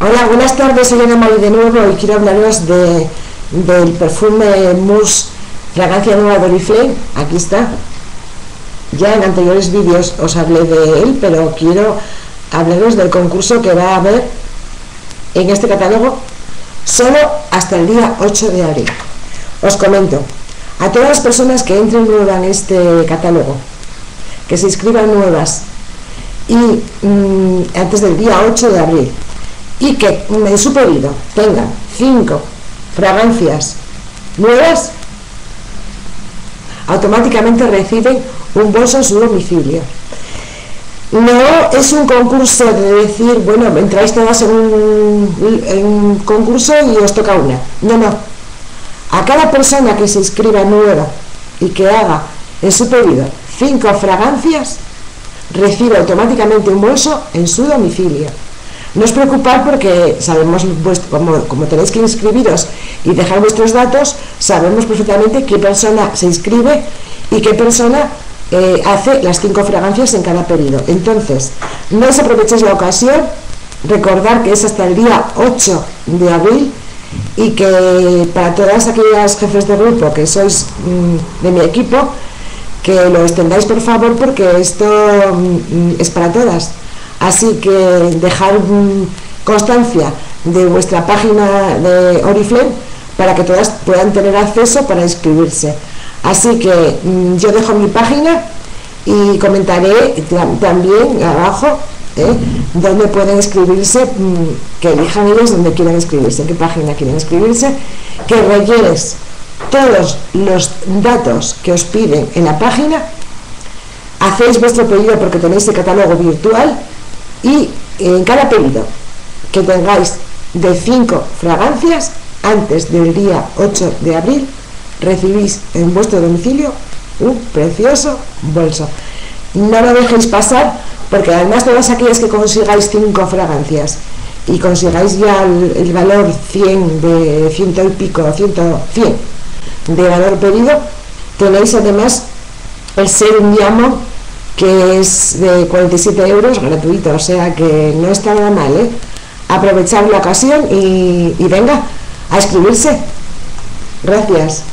Hola, buenas tardes, soy Ana Mari de nuevo y quiero hablaros del perfume Mousse Fragancia Nueva de Oriflame. Aquí está. Ya en anteriores vídeos os hablé de él, pero quiero hablaros del concurso que va a haber en este catálogo solo hasta el día 8 de abril. Os comento, a todas las personas que entren nuevas en este catálogo, que se inscriban nuevas y antes del día 8 de abril, y que en su pedido tengan 5 fragancias nuevas, automáticamente reciben un bolso en su domicilio. No es un concurso de decir, bueno, entráis todas en un concurso y os toca una. No, no. A cada persona que se inscriba nueva y que haga en su pedido 5 fragancias, recibe automáticamente un bolso en su domicilio. No os preocupad porque sabemos, como tenéis que inscribiros y dejar vuestros datos, sabemos perfectamente qué persona se inscribe y qué persona hace las 5 fragancias en cada pedido. Entonces, no os aprovechéis la ocasión, recordar que es hasta el día 8 de abril y que para todas aquellas jefes de grupo que sois de mi equipo, que lo extendáis por favor porque esto es para todas. Así que dejar constancia de vuestra página de Oriflame para que todas puedan tener acceso para inscribirse. Así que yo dejo mi página y comentaré también abajo donde pueden inscribirse, que elijan ellos donde quieran inscribirse, en qué página quieren inscribirse, que rellenes todos los datos que os piden en la página, hacéis vuestro pedido porque tenéis el catálogo virtual. Y en cada pedido que tengáis de 5 fragancias antes del día 8 de abril recibís en vuestro domicilio un precioso bolso. No lo dejéis pasar porque además todas aquellas que consigáis 5 fragancias y consigáis ya el valor 100 de 100 y pico, 100 de valor pedido, tenéis además el Serum Diamond, que es de 47 euros gratuito, o sea que no está nada mal, aprovechar la ocasión y venga a inscribirse. Gracias.